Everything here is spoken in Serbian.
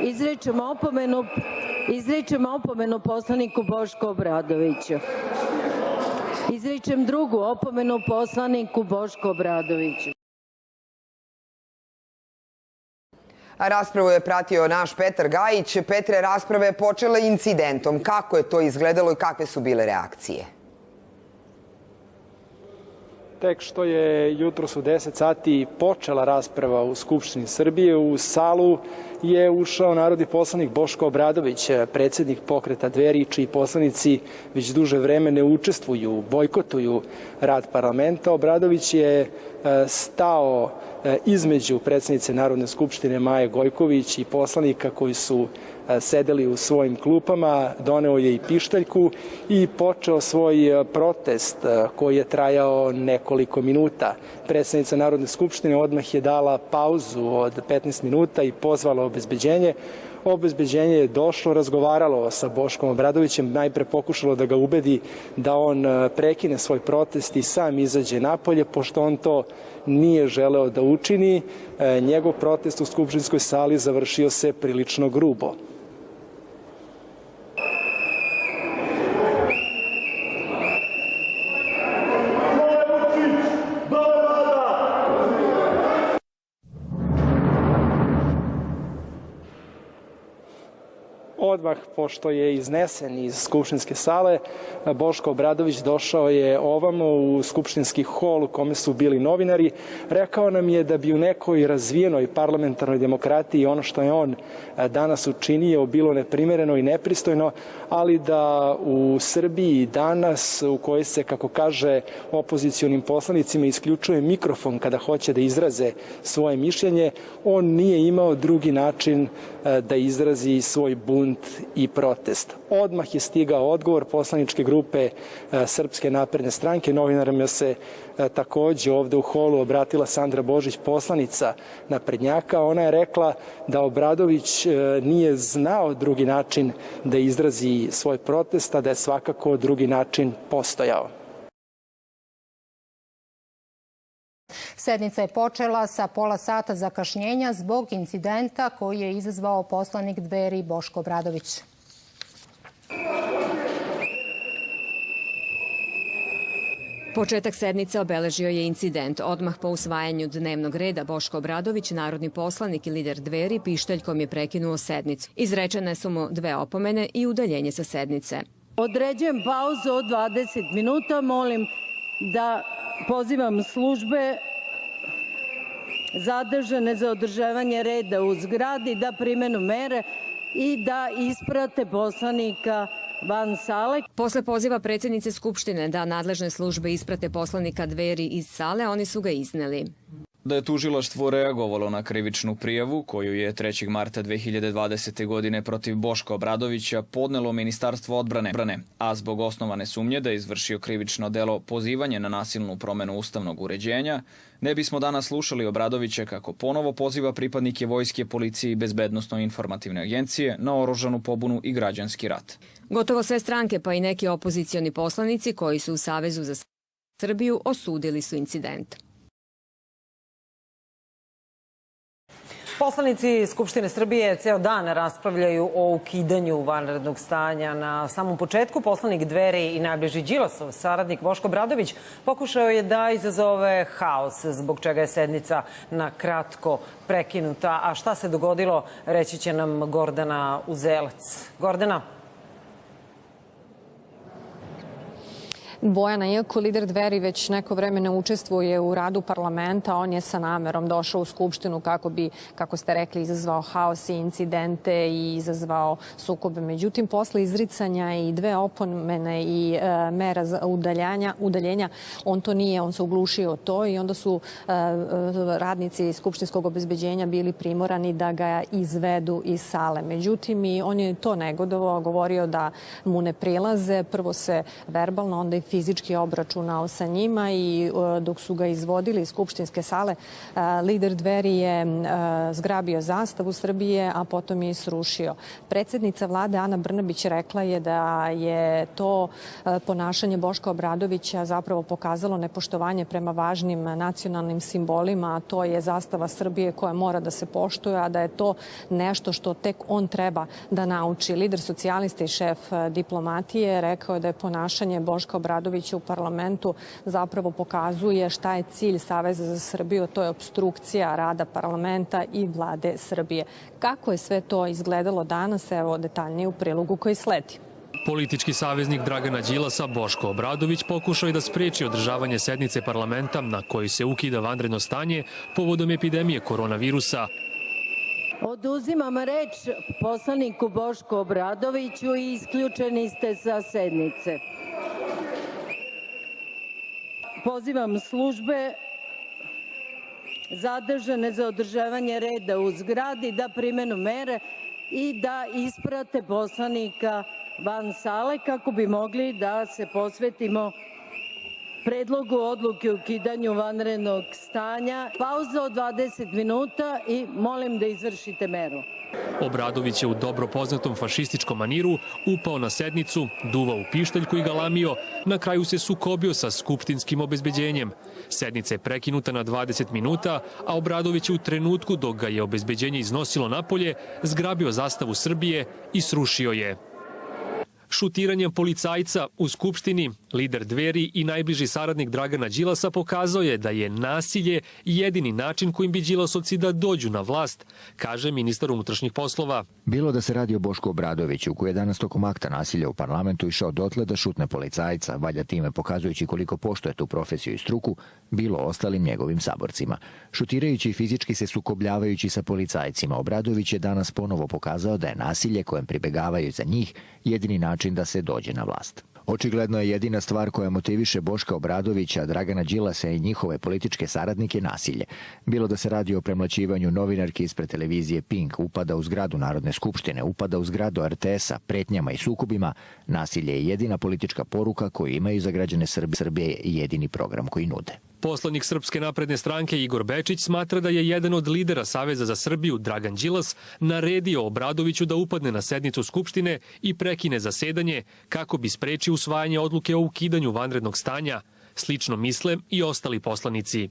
Izričem opomenu poslaniku Bošku Obradoviću. Izričem drugu opomenu poslaniku Bošku Obradoviću. Raspravu je pratio naš Petar Gajić. Petre, rasprava je počela incidentom. Kako je to izgledalo i kakve su bile reakcije? Tek što je jutros u 10 sati počela rasprava u Skupštini Srbije, u salu je ušao narodni poslanik Boško Obradović, predsednik pokreta Dveri, čiji poslanici već duže vreme ne učestvuju, bojkotuju rad parlamenta. Obradović je stao između predsednice Narodne skupštine Maje Gojković i poslanika koji su sedeli u svojim klupama, doneo je i pištaljku i počeo svoj protest koji je trajao nekoliko minuta. Predsednica Narodne skupštine odmah je dala pauzu od 15 minuta i pozvala obezbeđenje. Obezbeđenje je došlo, razgovaralo sa Boškom Obradovićem, najpre pokušalo da ga ubedi da on prekine svoj protest i sam izađe napolje, pošto on to nije želeo da učini. Njegov protest u skupštinskoj sali završio se prilično grubo. Odmah, pošto je iznesen iz skupštinske sale, Boško Obradović došao je ovamo u skupštinski hol u kome su bili novinari. Rekao nam je da bi u nekoj razvijenoj parlamentarnoj demokratiji ono što je on danas učinio bilo neprimereno i nepristojno, ali da u Srbiji danas, u kojoj se, kako kaže, opozicionim poslanicima isključuje mikrofon kada hoće da izraze svoje mišljenje, on nije imao drugi način da izrazi svoj bunt i protest. Odmah je stigao odgovor poslaničke grupe Srpske napredne stranke. Novinarima se takođe ovde u holu obratila Sandra Božić, poslanica naprednjaka. Ona je rekla da Obradović nije znao drugi način da izrazi svoj protest, a da je svakako drugi način postojao. Sednica je počela sa pola sata zakašnjenja zbog incidenta koji je izazvao poslanik Dveri Boško Obradović. Početak sednice obeležio je incident. Odmah po usvajanju dnevnog reda Boško Obradović, narodni poslanik i lider Dveri, pištaljkom je prekinuo sednicu. Izrečene su mu 2 opomene i udaljenje sa sednice. Određujem pauzu od 20 minuta. Molim da pozivam službe zadržane za održavanje reda u zgradi da primenu mere i da isprate poslanika van sale. Posle poziva predsjednice Skupštine da nadležne službe isprate poslanika Dveri iz sale, oni su ga izneli. Da je tužilaštvo reagovalo na krivičnu prijavu koju je 3. marta 2020. godine protiv Boška Obradovića podnelo Ministarstvo odbrane, a zbog osnovane sumnje da je izvršio krivično delo pozivanje na nasilnu promenu ustavnog uređenja, ne bismo danas slušali Obradovića kako ponovo poziva pripadnike vojske, policije i bezbednosno-informativne agencije na oružanu pobunu i građanski rat. Gotovo sve stranke, pa i neki opozicioni poslanici koji su u Savezu za Srbiju osudili su incident. Poslanici Skupštine Srbije ceo dan raspravljaju o ukidanju vanrednog stanja. Na samom početku poslanik Dveri i najbliži Đilasov saradnik Boško Obradović pokušao je da izazove haos, zbog čega je sednica na kratko prekinuta. A šta se dogodilo, reći će nam Gordana Uzelac. Gordana? Bojana, iako lider Dveri već neko vreme ne učestvuje u radu parlamenta, on je sa namerom došao u Skupštinu kako bi, kako ste rekli, izazvao haos i incidente i izazvao sukobe. Međutim, posle izricanja i 2 opomene i mera za udaljenja, on to nije, on se uglušio to i onda su radnici skupštinskog obezbeđenja bili primorani da ga izvedu iz sale. Međutim, i on je to negodovao, govorio da mu ne prilaze, prvo se verbalno, onda i fizički obračunao sa njima i dok su ga izvodili iz skupštinske sale, lider Dveri je zgrabio zastavu Srbije, a potom je i srušio. Predsjednica vlade Ana Brnabić rekla je da je to ponašanje Boška Obradovića zapravo pokazalo nepoštovanje prema važnim nacionalnim simbolima, a to je zastava Srbije koja mora da se poštuje, a da je to nešto što tek on treba da nauči. Lider socijalista i šef diplomatije rekao je da je ponašanje Boška Obradovića u parlamentu zapravo pokazuje šta je cilj Saveza za Srbiju, to je opstrukcija rada parlamenta i vlade Srbije. Kako je sve to izgledalo danas, evo detaljnije u prilogu koji sledi. Politički saveznik Dragana Đilasa, Boško Obradović, pokušao je da spreči održavanje sednice parlamenta na kojoj se ukida vanredno stanje povodom epidemije koronavirusa. Oduzimam reč poslaniku Bošku Obradoviću i isključeni ste sa sednice. Pozivam službe zadržane za održavanje reda u zgradi da primenu mere i da isprate poslanika van sale kako bi mogli da se posvetimo predlogu odluke o ukidanju vanrednog stanja. Pauza od 20 minuta i molim da izvršite meru. Obradović je u dobro poznatom fašističkom maniru upao na sednicu, duvao u pištaljku i galamio. Na kraju se sukobio sa skupštinskim obezbeđenjem. Sednica je prekinuta na 20 minuta, a Obradović je u trenutku dok ga je obezbeđenje iznosilo napolje, zgrabio zastavu Srbije i srušio je. Šutiranjem policajca u Skupštini, lider Dveri i najbliži saradnik Dragana Đilasa pokazao je da je nasilje jedini način kojim bi Đilasovci da dođu na vlast, kaže ministar unutrašnjih poslova. Bilo da se radi o Bošku Obradoviću, koji je danas tokom akta nasilja u parlamentu išao dotle da šutne policajca, valjda time pokazujući koliko poštuje tu profesiju i struku, bilo ostalim njegovim saborcima. Šutirajući i fizički se sukobljavajući sa policajcima, Obradović je danas ponovo pokazao da je nasilje kojem pribegavaju za njih jedini način da se dođe na vlast. Očigledno je jedina stvar koja motiviše Boška Obradovića, Dragana Đilasa i njihove političke saradnike nasilje. Bilo da se radi o premlaćivanju novinarke ispred televizije Pink, upada u zgradu Narodne skupštine, upada u zgradu RTS-a, pretnjama i sukobima, nasilje je jedina politička poruka koju imaju za građane Srbije i jedini program koji nude. Poslanik Srpske napredne stranke Igor Bečić smatra da je jedan od lidera Saveza za Srbiju, Dragan Đilas, naredio Obradoviću da upadne na sednicu Skupštine i prekine zasedanje kako bi sprečio usvajanje odluke o ukidanju vanrednog stanja. Slično misle i ostali poslanici.